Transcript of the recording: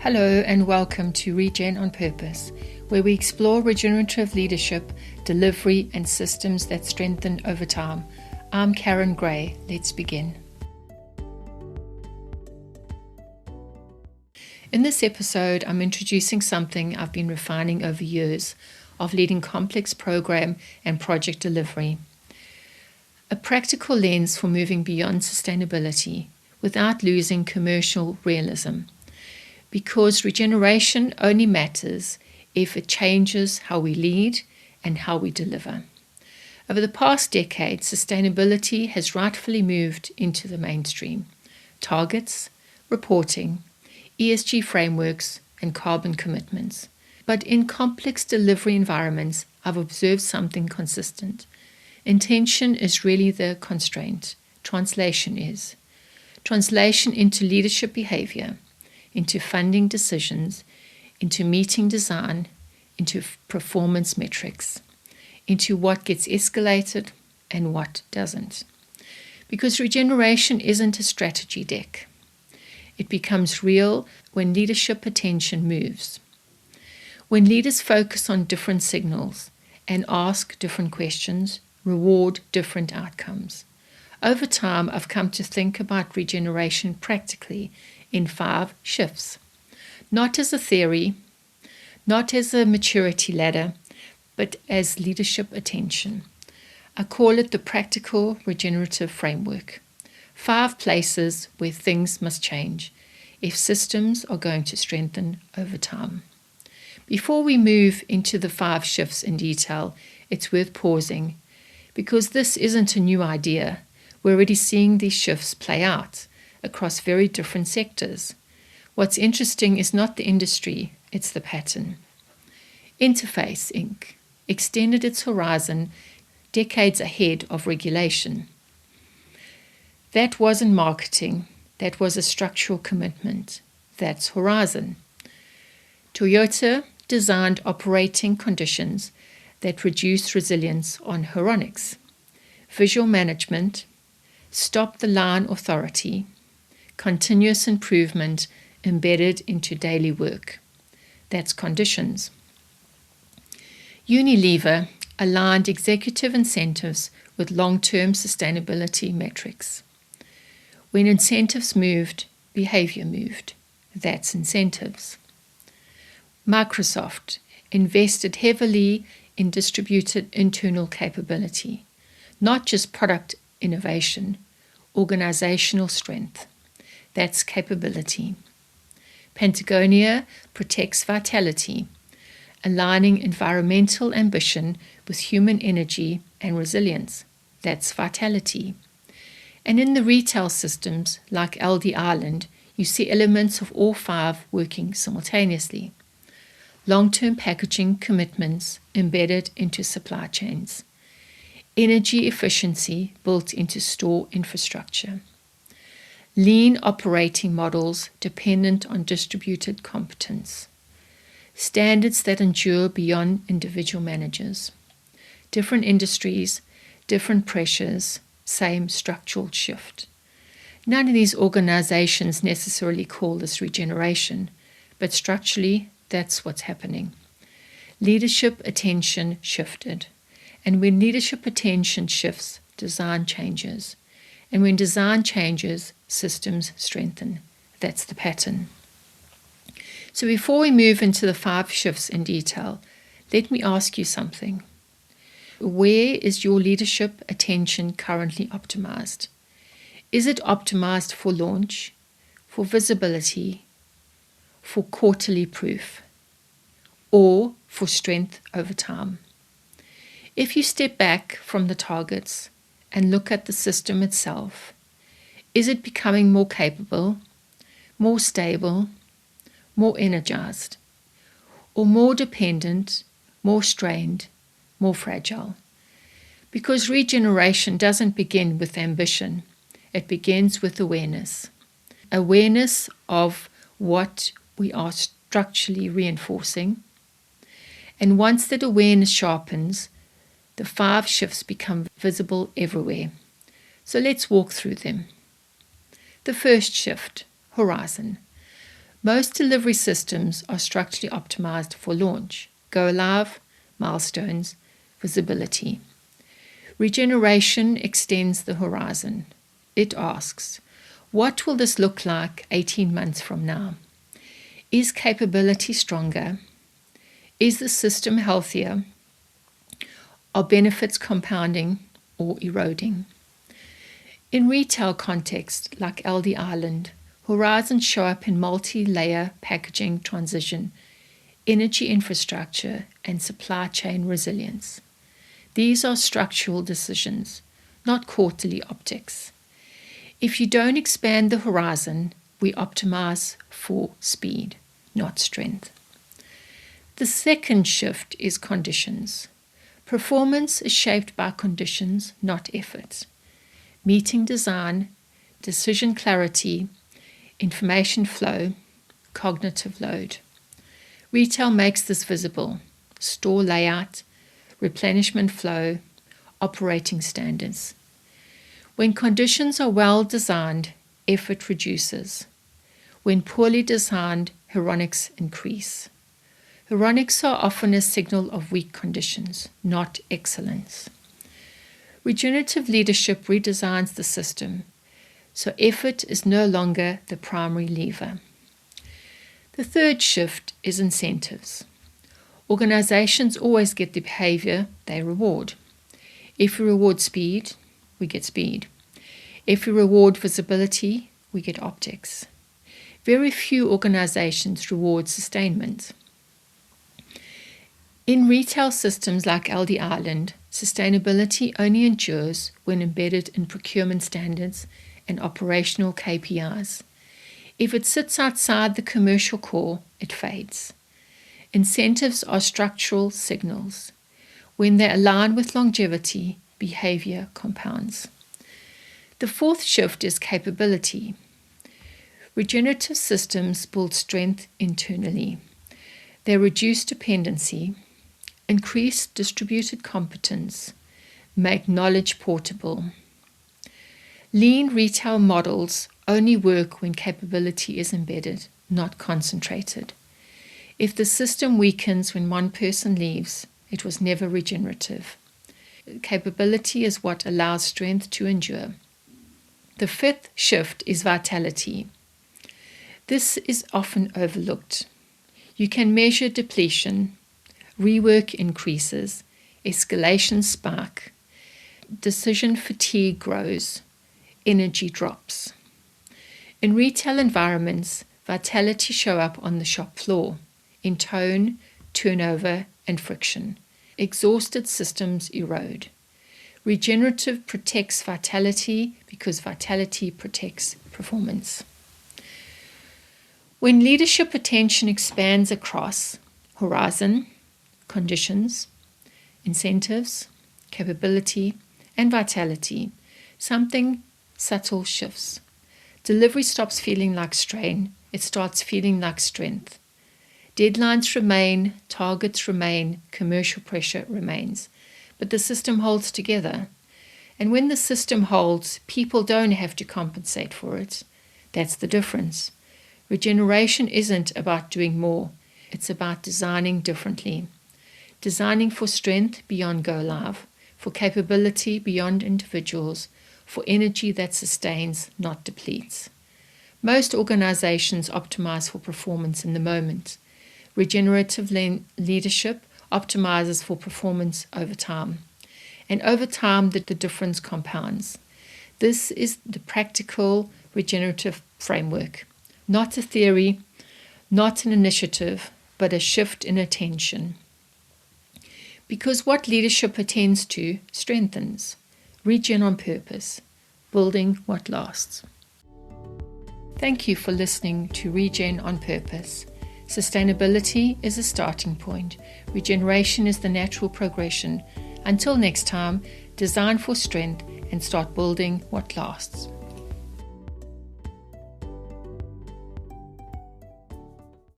Hello and welcome to Regen on Purpose, where we explore regenerative leadership, delivery and systems that strengthen over time. I'm Karen Gray. Let's begin. In this episode, I'm introducing something I've been refining over years of leading complex program and project delivery. A practical lens for moving beyond sustainability without losing commercial realism. Because regeneration only matters if it changes how we lead and how we deliver. Over the past decade, sustainability has rightfully moved into the mainstream. Targets, reporting, ESG frameworks, and carbon commitments. But in complex delivery environments, I've observed something consistent. Intention is really the constraint. Translation is. Translation into leadership behavior, into funding decisions, into meeting design, into performance metrics, into what gets escalated and what doesn't. Because regeneration isn't a strategy deck. It becomes real when leadership attention moves. When leaders focus on different signals and ask different questions, reward different outcomes. Over time, I've come to think about regeneration practically in 5 shifts, not as a theory, not as a maturity ladder, but as leadership attention. I call it the Practical Regenerative Framework. 5 places where things must change if systems are going to strengthen over time. Before we move into the 5 shifts in detail, it's worth pausing because this isn't a new idea. We're already seeing these shifts play out across very different sectors. What's interesting is not the industry, it's the pattern. Interface Inc. extended its horizon decades ahead of regulation. That wasn't marketing, that was a structural commitment. That's Horizon. Toyota designed operating conditions that reduce resilience on Horonics. Visual management, stop the line authority, continuous improvement embedded into daily work. That's Conditions. Unilever aligned executive incentives with long-term sustainability metrics. When incentives moved, behavior moved. That's Incentives. Microsoft invested heavily in distributed internal capability, not just product innovation, organisational strength. That's Capability. Patagonia protects vitality, aligning environmental ambition with human energy and resilience. That's Vitality. And in the retail systems, like Aldi Ireland, you see elements of all 5 working simultaneously. Long-term packaging commitments embedded into supply chains. Energy efficiency built into store infrastructure. Lean operating models dependent on distributed competence. Standards that endure beyond individual managers. Different industries, different pressures, same structural shift. None of these organizations necessarily call this regeneration, but structurally, that's what's happening. Leadership attention shifted. And when leadership attention shifts, design changes. And when design changes, systems strengthen. That's the pattern. So before we move into the 5 shifts in detail, let me ask you something. Where is your leadership attention currently optimized? Is it optimized for launch, for visibility, for quarterly proof, or for strength over time? If you step back from the targets and look at the system itself, is it becoming more capable, more stable, more energized, or more dependent, more strained, more fragile? Because regeneration doesn't begin with ambition, it begins with awareness. Awareness of what we are structurally reinforcing. And once that awareness sharpens, the 5 shifts become visible everywhere. So let's walk through them. The first shift, Horizon. Most delivery systems are structurally optimized for launch, go live, milestones, visibility. Regeneration extends the horizon. It asks, what will this look like 18 months from now? Is capability stronger? Is the system healthier? Are benefits compounding or eroding? In retail context, like LD Island, horizons show up in multi-layer packaging transition, energy infrastructure, and supply chain resilience. These are structural decisions, not quarterly optics. If you don't expand the horizon, we optimize for speed, not strength. The second shift is conditions. Performance is shaped by conditions, not effort. Meeting design, decision clarity, information flow, cognitive load. Retail makes this visible. Store layout, replenishment flow, operating standards. When conditions are well designed, effort reduces. When poorly designed, heuristics increase. Heuristics are often a signal of weak conditions, not excellence. Regenerative leadership redesigns the system, so effort is no longer the primary lever. The third shift is incentives. Organizations always get the behavior they reward. If we reward speed, we get speed. If we reward visibility, we get optics. Very few organizations reward sustainment. In retail systems like LD Island, sustainability only endures when embedded in procurement standards and operational KPIs. If it sits outside the commercial core, it fades. Incentives are structural signals. When they align with longevity, behavior compounds. The fourth shift is capability. Regenerative systems build strength internally. They reduce dependency, increase distributed competence, make knowledge portable. Lean retail models only work when capability is embedded, not concentrated. If the system weakens when one person leaves, it was never regenerative. Capability is what allows strength to endure. The fifth shift is vitality. This is often overlooked. You can measure depletion, rework increases, escalation spike, decision fatigue grows, energy drops. In retail environments, vitality show up on the shop floor, in tone, turnover, and friction. Exhausted systems erode. Regenerative protects vitality because vitality protects performance. When leadership attention expands across horizon, conditions, incentives, capability, and vitality, something subtle shifts. Delivery stops feeling like strain, it starts feeling like strength. Deadlines remain, targets remain, commercial pressure remains, but the system holds together. And when the system holds, people don't have to compensate for it. That's the difference. Regeneration isn't about doing more, it's about designing differently. Designing for strength beyond go live, for capability beyond individuals, for energy that sustains, not depletes. Most organizations optimize for performance in the moment. Regenerative leadership optimizes for performance over time. And over time, the difference compounds. This is the Practical Regenerative Framework. Not a theory, not an initiative, but a shift in attention. Because what leadership attends to strengthens. Regen on purpose, building what lasts. Thank you for listening to Regen on Purpose. Sustainability is a starting point. Regeneration is the natural progression. Until next time, design for strength and start building what lasts.